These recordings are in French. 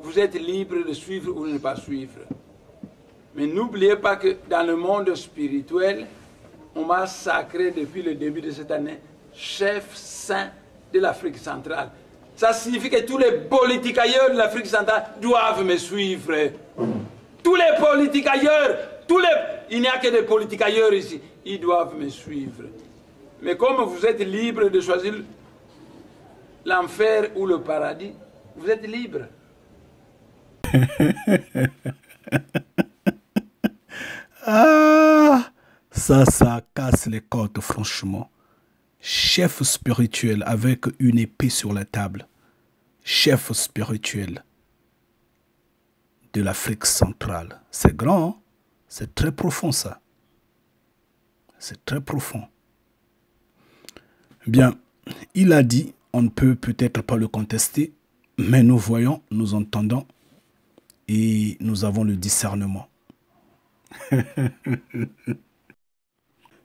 vous êtes libre de suivre ou de ne pas suivre. Mais n'oubliez pas que dans le monde spirituel, on m'a sacré depuis le début de cette année chef saint de l'Afrique centrale. Ça signifie que tous les politiques ailleurs de l'Afrique centrale doivent me suivre. Tous les politiques ailleurs, il n'y a que des politiques ailleurs ici, ils doivent me suivre. Mais comme vous êtes libre de choisir l'enfer ou le paradis, vous êtes libre. Ah, ça casse les côtes, franchement. Chef spirituel avec une épée sur la table. Chef spirituel de l'Afrique centrale. C'est grand, hein? C'est très profond, ça. C'est très profond. Bien, il a dit, on ne peut peut-être pas le contester, mais nous voyons, nous entendons et nous avons le discernement.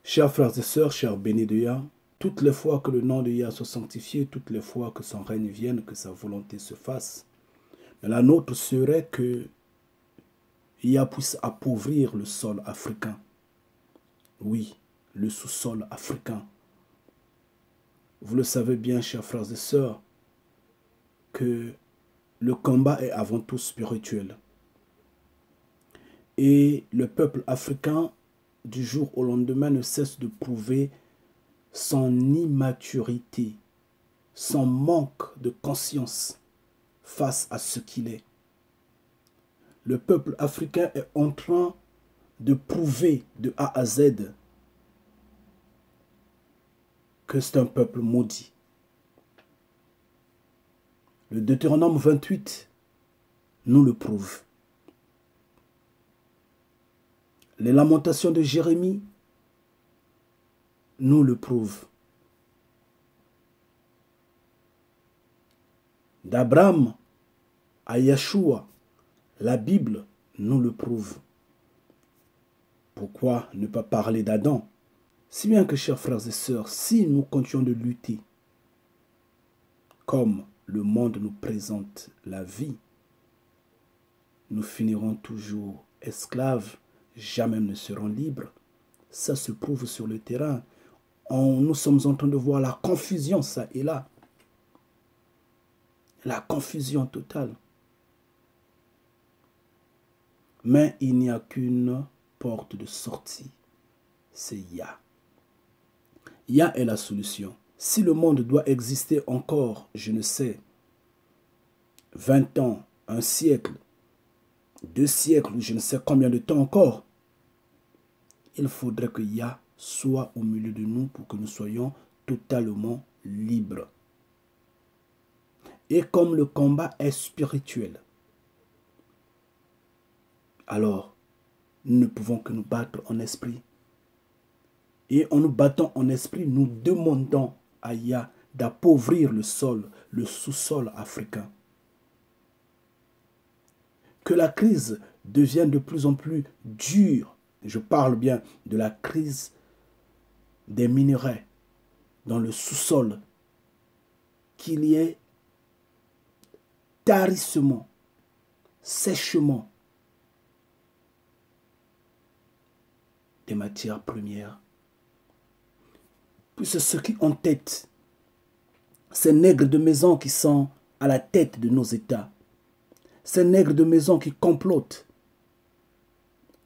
Chers frères et sœurs, chers bénis de Yah, toutes les fois que le nom de Yah soit sanctifié, toutes les fois que son règne vienne, que sa volonté se fasse, la nôtre serait que Yah puisse appauvrir le sol africain. Oui, le sous-sol africain. Vous le savez bien, chers frères et sœurs, que le combat est avant tout spirituel. Et le peuple africain, du jour au lendemain, ne cesse de prouver son immaturité, son manque de conscience face à ce qu'il est. Le peuple africain est en train de prouver de A à Z que c'est un peuple maudit. Le Deutéronome 28 nous le prouve. Les lamentations de Jérémie nous le prouvent. D'Abraham à Yeshua, la Bible nous le prouve. Pourquoi ne pas parler d'Adam? Si bien que, chers frères et sœurs, si nous continuons de lutter comme le monde nous présente la vie, nous finirons toujours esclaves, jamais ne serons libres. Ça se prouve sur le terrain. Nous sommes en train de voir la confusion, ça et là. La confusion totale. Mais il n'y a qu'une porte de sortie. C'est Yah. Yah est la solution. Si le monde doit exister encore, je ne sais, 20 ans, un siècle, 2 siècles, ou je ne sais combien de temps encore, il faudrait que Yah soit au milieu de nous pour que nous soyons totalement libres. Et comme le combat est spirituel, alors nous ne pouvons que nous battre en esprit. Et en nous battant en esprit, nous demandons à Yah d'appauvrir le sol, le sous-sol africain. Que la crise devienne de plus en plus dure. Je parle bien de la crise des minerais dans le sous-sol. Qu'il y ait tarissement, sèchement des matières premières. Puisque ceux qui ont tête, ces nègres de maison qui sont à la tête de nos États, ces nègres de maison qui complotent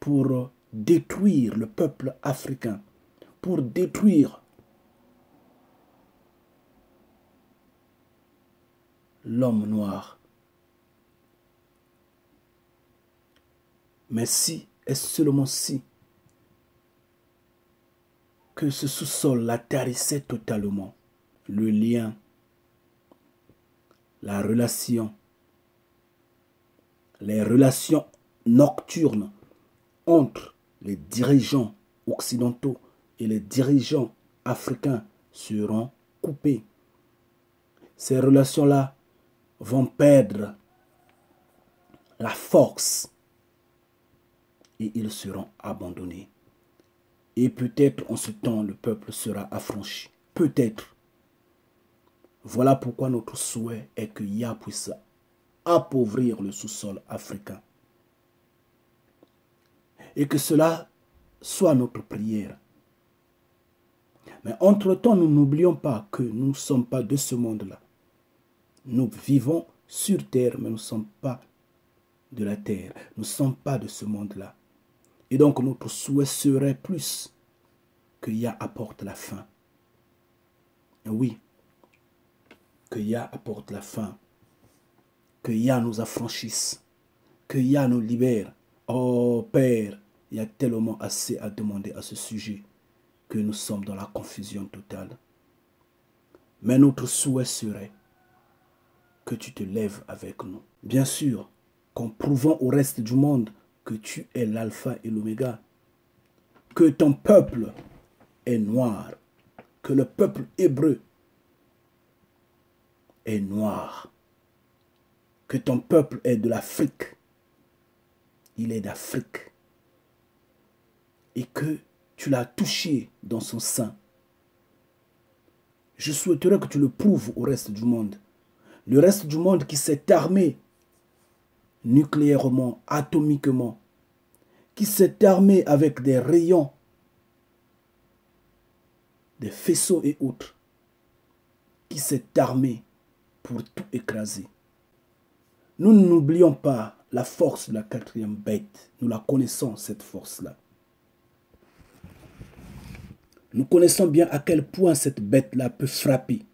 pour détruire le peuple africain, pour détruire l'homme noir. Mais si, et seulement si, que ce sous-sol la tarissait totalement, le lien, la relation, les relations nocturnes entre les dirigeants occidentaux et les dirigeants africains seront coupées. Ces relations-là vont perdre la force et ils seront abandonnés. Et peut-être en ce temps, le peuple sera affranchi. Peut-être. Voilà pourquoi notre souhait est que Yah puisse appauvrir le sous-sol africain. Et que cela soit notre prière. Mais entre-temps, nous n'oublions pas que nous ne sommes pas de ce monde-là. Nous vivons sur terre, mais nous ne sommes pas de la terre. Nous ne sommes pas de ce monde-là. Et donc, notre souhait serait plus que Yah apporte la fin. Oui, que Yah apporte la fin. Que Yah nous affranchisse. Que Yah nous libère. Oh Père, il y a tellement assez à demander à ce sujet que nous sommes dans la confusion totale. Mais notre souhait serait que tu te lèves avec nous. Bien sûr, qu'en prouvant au reste du monde que tu es l'alpha et l'oméga, que ton peuple est noir, que le peuple hébreu est noir, que ton peuple est de l'Afrique, il est d'Afrique, et que tu l'as touché dans son sein. Je souhaiterais que tu le prouves au reste du monde. Le reste du monde qui s'est armé nucléairement, atomiquement, qui s'est armé avec des rayons, des faisceaux et autres, qui s'est armé pour tout écraser. Nous n'oublions pas la force de la quatrième bête. Nous la connaissons, cette force-là. Nous connaissons bien à quel point cette bête-là peut frapper.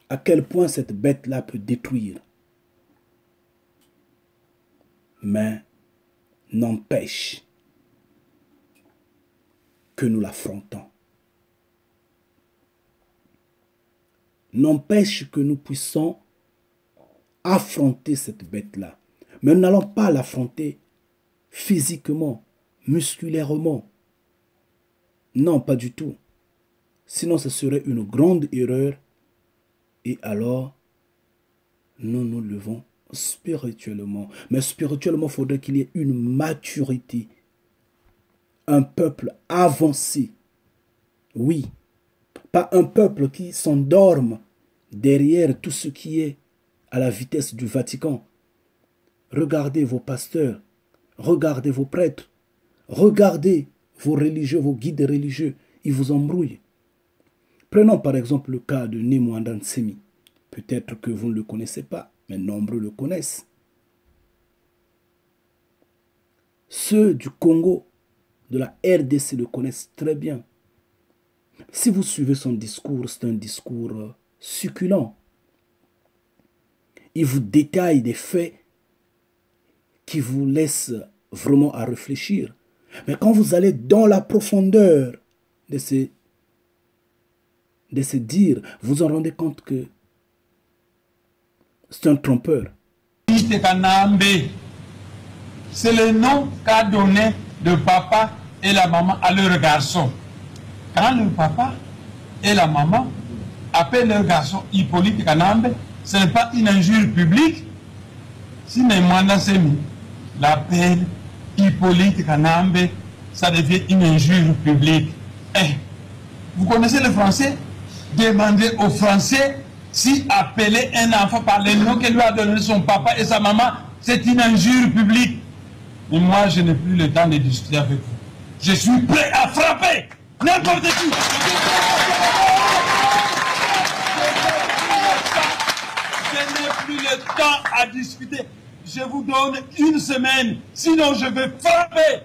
À quel point cette bête-là peut détruire. Mais n'empêche que nous l'affrontons. N'empêche que nous puissions affronter cette bête-là. Mais nous n'allons pas l'affronter physiquement, musculairement. Non, pas du tout. Sinon, ce serait une grande erreur. Et alors, nous nous levons spirituellement. Mais spirituellement, il faudrait qu'il y ait une maturité. Un peuple avancé. Oui. Pas un peuple qui s'endorme derrière tout ce qui est à la vitesse du Vatican. Regardez vos pasteurs. Regardez vos prêtres. Regardez vos religieux, vos guides religieux. Ils vous embrouillent. Prenons par exemple le cas de Nemwanda Nsemi. Peut-être que vous ne le connaissez pas, mais nombreux le connaissent. Ceux du Congo, de la RDC le connaissent très bien. Si vous suivez son discours, c'est un discours succulent. Il vous détaille des faits qui vous laissent vraiment à réfléchir. Mais quand vous allez dans la profondeur de ces dires, vous vous en rendez compte que c'est un trompeur. C'est le nom qu'a donné le papa et la maman à leur garçon. Quand le papa et la maman appellent leur garçon Hippolyte Kanambe, ce n'est pas une injure publique. Si Nemwanda Nsemi l'appelle Hippolyte Kanambe, ça devient une injure publique. Eh, vous connaissez le français? Demandez aux Français si appeler un enfant par le nom que lui a donné son papa et sa maman, c'est une injure publique. Mais moi, je n'ai plus le temps de discuter avec vous. Je suis prêt à frapper n'importe qui. Je n'ai plus le temps à discuter. Je vous donne une semaine, sinon je vais frapper.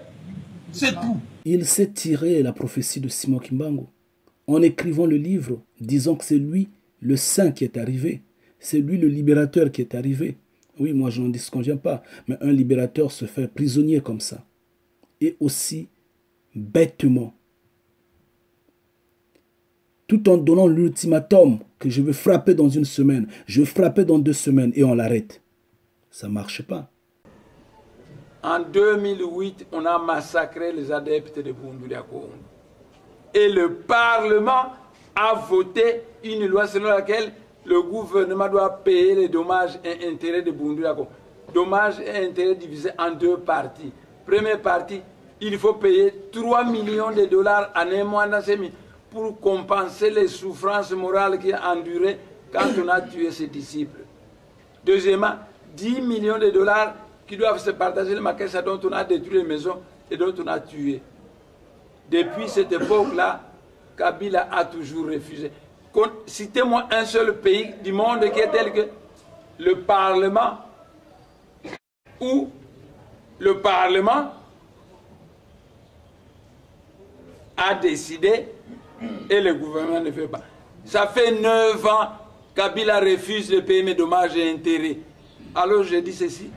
C'est tout. Il s'est tiré la prophétie de Simon Kimbangu en écrivant le livre, disant que c'est lui le saint qui est arrivé. C'est lui le libérateur qui est arrivé. Oui, moi je n'en disconviens pas, mais un libérateur se fait prisonnier comme ça. Et aussi bêtement. Tout en donnant l'ultimatum que je veux frapper dans une semaine, je veux frapper dans 2 semaines et on l'arrête. Ça ne marche pas. En 2008, on a massacré les adeptes de Bundula Congo. Et le Parlement a voté une loi selon laquelle le gouvernement doit payer les dommages et intérêts de Bundula Congo. Dommages et intérêts divisés en 2 parties. Première partie, il faut payer 3 millions de dollars à Nemwanda Nsemi pour compenser les souffrances morales qu'il a endurées quand on a tué ses disciples. Deuxièmement, 10 millions de dollars qui doivent se partager le Makessa dont on a détruit les maisons et dont on a tué. Depuis cette époque-là, Kabila a toujours refusé. Citez-moi un seul pays du monde qui est tel que le Parlement, où le Parlement a décidé et le gouvernement ne fait pas. Ça fait 9 ans Kabila refuse de payer mes dommages et intérêts. Alors je dis ceci,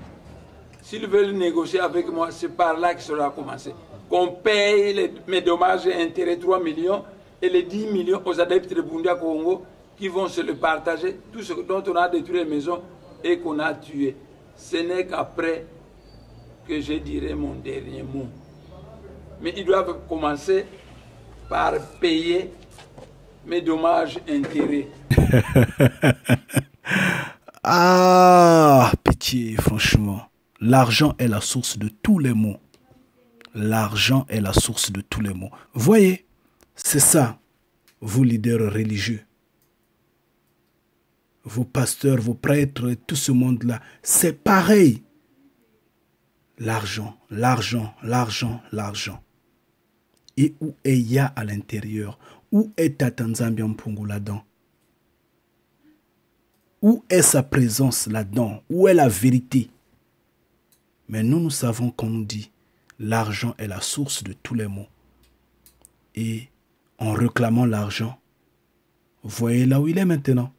s'ils veulent négocier avec moi, c'est par là que cela a commencé. Qu'on paye mes dommages et intérêts 3 millions et les 10 millions aux adeptes de Bundia Congo qui vont se le partager, tout ce dont on a détruit les maisons et qu'on a tué. Ce n'est qu'après que je dirai mon dernier mot. Mais ils doivent commencer par payer mes dommages et intérêts. Ah, pitié, franchement. L'argent est la source de tous les maux. L'argent est la source de tous les maux. Voyez, c'est ça, vos leaders religieux. Vos pasteurs, vos prêtres, tout ce monde-là, c'est pareil. L'argent, l'argent, l'argent, l'argent. Et où est Ya à l'intérieur? Où est Tata Nzambi Mpungu là-dedans? Où est sa présence là-dedans? Où est la vérité? Mais nous savons qu'on nous dit l'argent est la source de tous les maux. Et en réclamant l'argent, voyez là où il est maintenant.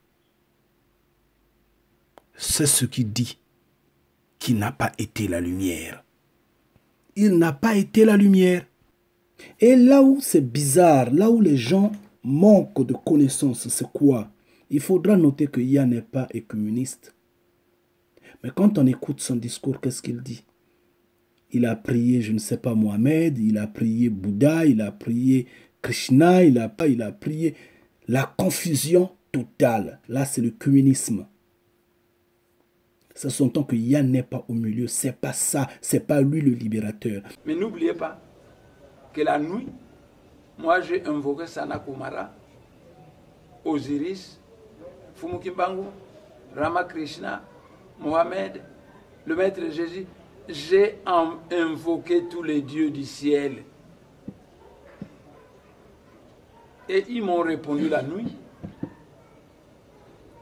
C'est ce qu'il dit, qu'il n'a pas été la lumière. Il n'a pas été la lumière. Et là où c'est bizarre, là où les gens manquent de connaissances, c'est quoi? Il faudra noter que Ya n'est pas écuméniste. Mais quand on écoute son discours, qu'est-ce qu'il dit? Il a prié, je ne sais pas, Mohamed, il a prié Bouddha, il a prié Krishna, il a prié la confusion totale. Là, c'est le communisme. Ça s'entend que Ya n'est pas au milieu, c'est pas ça, c'est pas lui le libérateur. Mais n'oubliez pas que la nuit, moi j'ai invoqué Sana Kumara, Osiris, Fumukimbangu, Ramakrishna, Mohamed, le Maître Jésus. J'ai invoqué tous les dieux du ciel. Et ils m'ont répondu la nuit.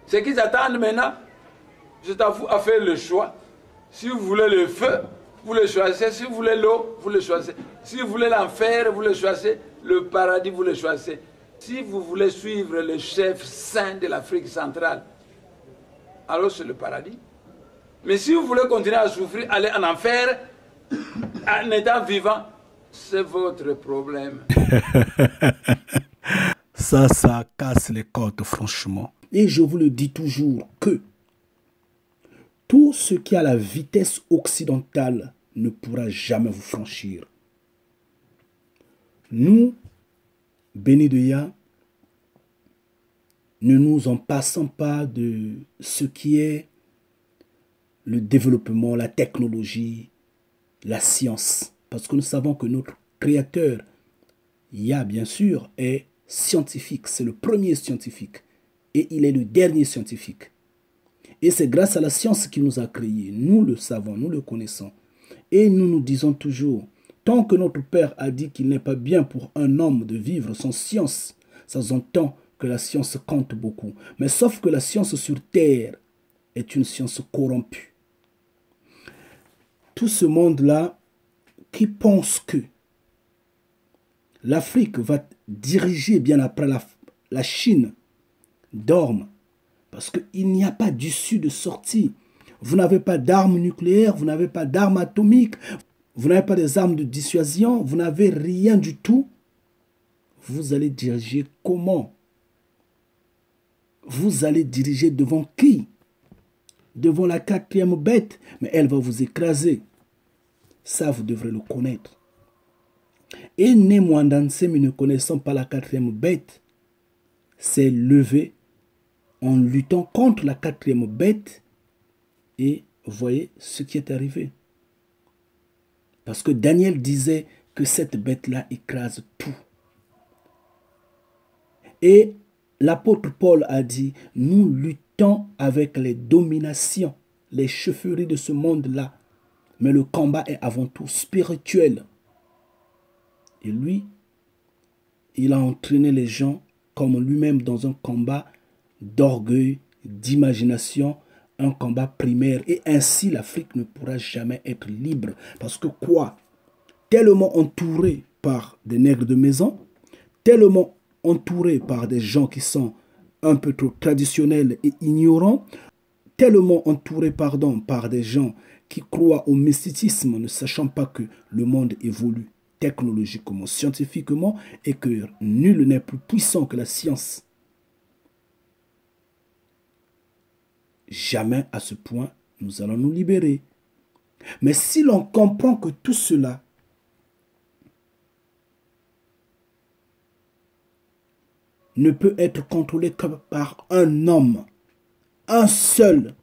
Ce qu'ils attendent maintenant, c'est à vous à faire le choix. Si vous voulez le feu, vous le choisissez. Si vous voulez l'eau, vous le choisissez. Si vous voulez l'enfer, vous le choisissez. Le paradis, vous le choisissez. Si vous voulez suivre le chef saint de l'Afrique centrale, alors c'est le paradis. Mais si vous voulez continuer à souffrir, aller en enfer, en étant vivant, c'est votre problème. Ça casse les côtes, franchement. Et je vous le dis toujours que tout ce qui a la vitesse occidentale ne pourra jamais vous franchir. Nous, bénis de Ya, ne nous en passons pas de ce qui est le développement, la technologie, la science. Parce que nous savons que notre créateur, Ya bien sûr, est scientifique. C'est le premier scientifique. Et il est le dernier scientifique. Et c'est grâce à la science qu'il nous a créés. Nous le savons, nous le connaissons. Et nous nous disons toujours, tant que notre Père a dit qu'il n'est pas bien pour un homme de vivre sans science, ça s'entend que la science compte beaucoup. Mais sauf que la science sur Terre est une science corrompue. Tout ce monde-là qui pense que l'Afrique va diriger bien après la Chine dorme. Parce qu'il n'y a pas d'issue de sortie. Vous n'avez pas d'armes nucléaires, vous n'avez pas d'armes atomiques, vous n'avez pas des armes de dissuasion, vous n'avez rien du tout. Vous allez diriger comment? Vous allez diriger devant qui? Devant la quatrième bête, mais elle va vous écraser. Ça, vous devrez le connaître. Et Némoandansemi, ne connaissant pas la quatrième bête, s'est levé en luttant contre la quatrième bête. Et voyez ce qui est arrivé. Parce que Daniel disait que cette bête-là écrase tout. Et l'apôtre Paul a dit, nous tant avec les dominations, les chefferies de ce monde-là. Mais le combat est avant tout spirituel. Et lui, il a entraîné les gens comme lui-même dans un combat d'orgueil, d'imagination, un combat primaire. Et ainsi, l'Afrique ne pourra jamais être libre. Parce que quoi? Tellement entouré par des nègres de maison, tellement entouré par des gens qui sont un peu trop traditionnels et ignorants, tellement entouré, par des gens qui croient au mysticisme, ne sachant pas que le monde évolue technologiquement, scientifiquement, et que nul n'est plus puissant que la science. Jamais à ce point nous allons nous libérer. Mais si l'on comprend que tout cela ne peut être contrôlé que par un homme, un seul,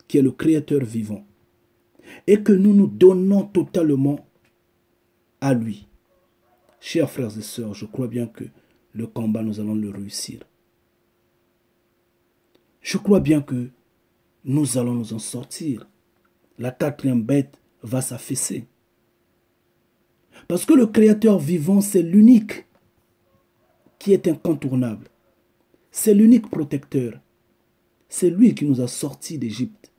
qui est le Créateur vivant, et que nous nous donnons totalement à lui. Chers frères et sœurs, je crois bien que le combat, nous allons le réussir. Je crois bien que nous allons nous en sortir. La quatrième bête va s'affaisser. Parce que le Créateur vivant, c'est l'unique qui est incontournable. C'est l'unique protecteur. C'est lui qui nous a sortis d'Égypte.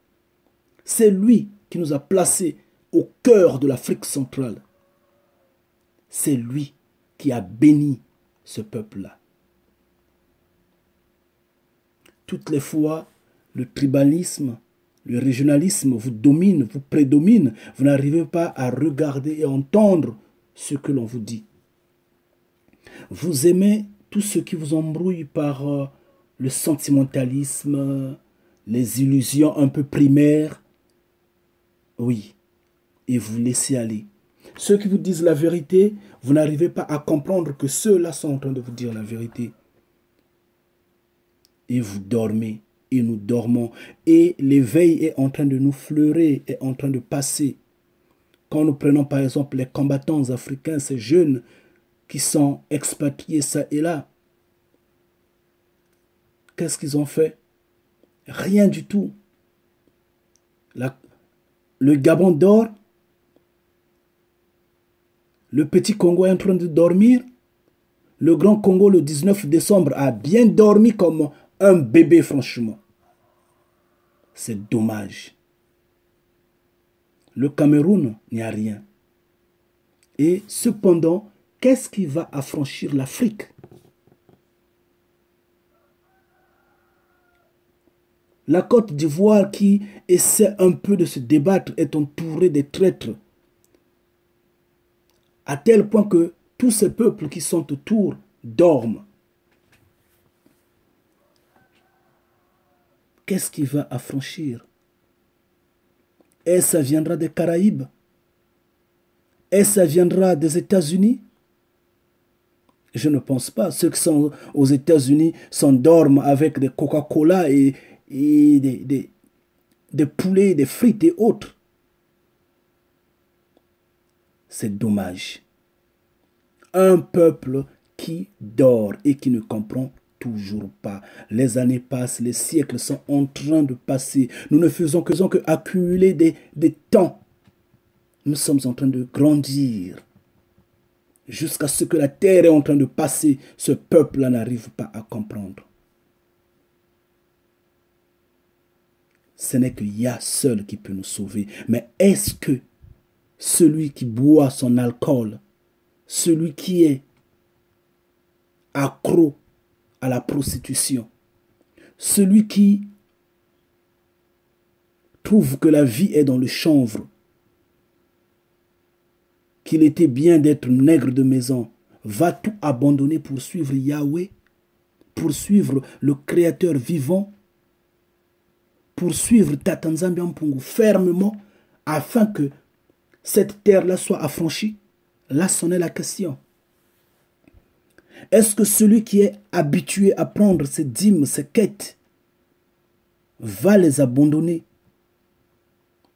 C'est lui qui nous a placés au cœur de l'Afrique centrale. C'est lui qui a béni ce peuple-là. Toutes les fois, le tribalisme, le régionalisme vous domine, vous prédomine. Vous n'arrivez pas à regarder et entendre ce que l'on vous dit. Vous aimez tout ce qui vous embrouille par le sentimentalisme, les illusions un peu primaires. Oui, et vous laissez aller. Ceux qui vous disent la vérité, vous n'arrivez pas à comprendre que ceux-là sont en train de vous dire la vérité. Et vous dormez, et nous dormons. Et l'éveil est en train de nous fleurer, est en train de passer. Quand nous prenons par exemple les combattants africains, ces jeunes qui sont expatriés ça et là, qu'est-ce qu'ils ont fait? Rien du tout. Le Gabon dort. Le petit Congo est en train de dormir. Le grand Congo, le 19 décembre, a bien dormi comme un bébé, franchement. C'est dommage. Le Cameroun n'y a rien. Et cependant, qu'est-ce qui va affranchir l'Afrique? La Côte d'Ivoire qui essaie un peu de se débattre est entourée des traîtres. À tel point que tous ces peuples qui sont autour dorment. Qu'est-ce qui va affranchir? Et ça viendra des Caraïbes? Et ça viendra des États-Unis? Je ne pense pas. Ceux qui sont aux États-Unis s'endorment avec des Coca-Cola et des poulets, des frites et autres. C'est dommage. Un peuple qui dort et qui ne comprend toujours pas. Les années passent, les siècles sont en train de passer. Nous ne faisons que accumuler des temps. Nous sommes en train de grandir. Jusqu'à ce que la terre est en train de passer, ce peuple-là n'arrive pas à comprendre. Ce n'est que Yah seul qui peut nous sauver. Mais est-ce que celui qui boit son alcool, celui qui est accro à la prostitution, celui qui trouve que la vie est dans le chanvre, qu'il était bien d'être nègre de maison, va tout abandonner pour suivre Yahweh, pour suivre le Créateur vivant, pour suivre Tata Nzambi Mpungu fermement, afin que cette terre-là soit affranchie? Là, c'en est la question. Est-ce que celui qui est habitué à prendre ses dîmes, ses quêtes, va les abandonner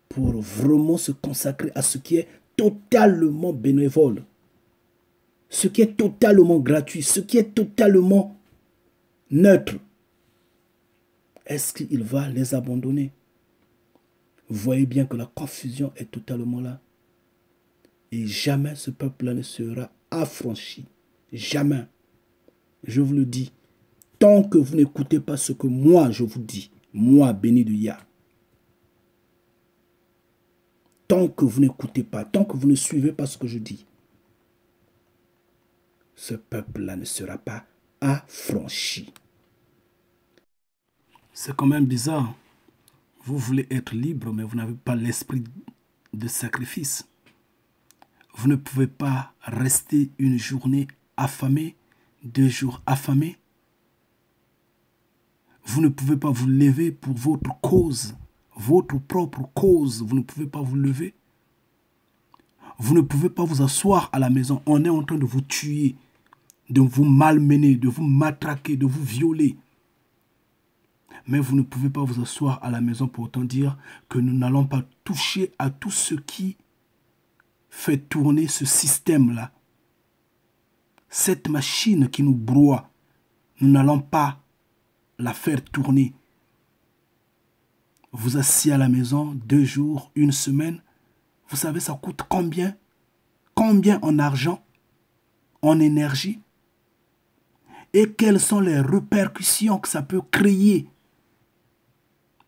pour vraiment se consacrer à ce qui est totalement bénévole, ce qui est totalement gratuit, ce qui est totalement neutre? Est-ce qu'il va les abandonner? Vous voyez bien que la confusion est totalement là. Et jamais ce peuple-là ne sera affranchi. Jamais. Je vous le dis. Tant que vous n'écoutez pas ce que moi je vous dis, moi béni de Yah. Tant que vous n'écoutez pas, tant que vous ne suivez pas ce que je dis, ce peuple-là ne sera pas affranchi. C'est quand même bizarre. Vous voulez être libre, mais vous n'avez pas l'esprit de sacrifice. Vous ne pouvez pas rester une journée affamé, 2 jours affamé. Vous ne pouvez pas vous lever pour votre cause, votre propre cause. Vous ne pouvez pas vous lever. Vous ne pouvez pas vous asseoir à la maison. On est en train de vous tuer, de vous malmener, de vous matraquer, de vous violer. Mais vous ne pouvez pas vous asseoir à la maison pour autant dire que nous n'allons pas toucher à tout ce qui fait tourner ce système-là. Cette machine qui nous broie, nous n'allons pas la faire tourner. Vous assis à la maison 2 jours, 1 semaine, vous savez ça coûte combien? Combien en argent, en énergie? Et quelles sont les répercussions que ça peut créer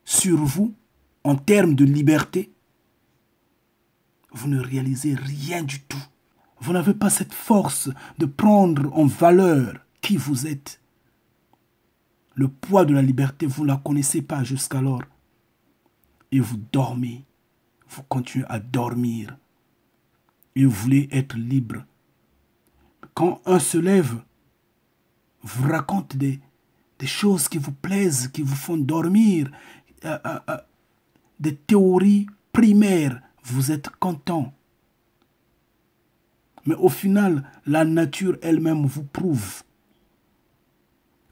sur vous en termes de liberté? Vous ne réalisez rien du tout. Vous n'avez pas cette force de prendre en valeur qui vous êtes. Le poids de la liberté, vous ne la connaissez pas jusqu'alors. Et vous dormez. Vous continuez à dormir. Et vous voulez être libre. Quand un se lève, vous raconte des choses qui vous plaisent, qui vous font dormir, des théories primaires, vous êtes content. Mais au final, la nature elle-même vous prouve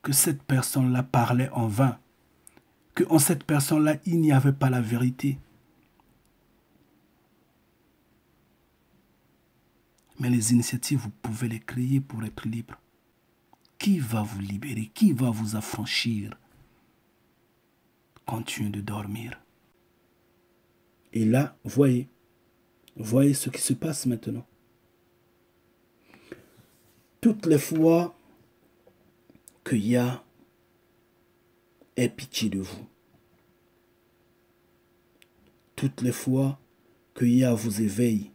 que cette personne-là parlait en vain, que en cette personne-là, il n'y avait pas la vérité. Mais les initiatives, vous pouvez les créer pour être libre. Qui va vous libérer? Qui va vous affranchir? Continuez de dormir. Et là, voyez ce qui se passe maintenant. Toutes les fois que Yah ait pitié de vous, toutes les fois que Yah vous éveille,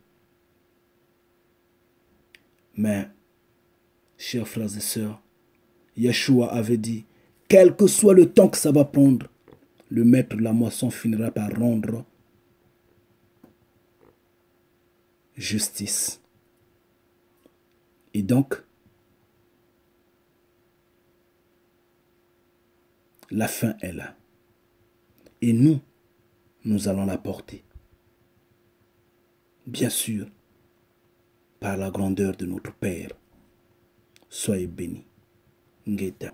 mais, chers frères et sœurs, Yeshua avait dit, quel que soit le temps que ça va prendre, le maître de la moisson finira par rendre justice. Et donc, la fin est là. Et nous allons la porter. Bien sûr, par la grandeur de notre Père. Soyez bénis. Ngeta.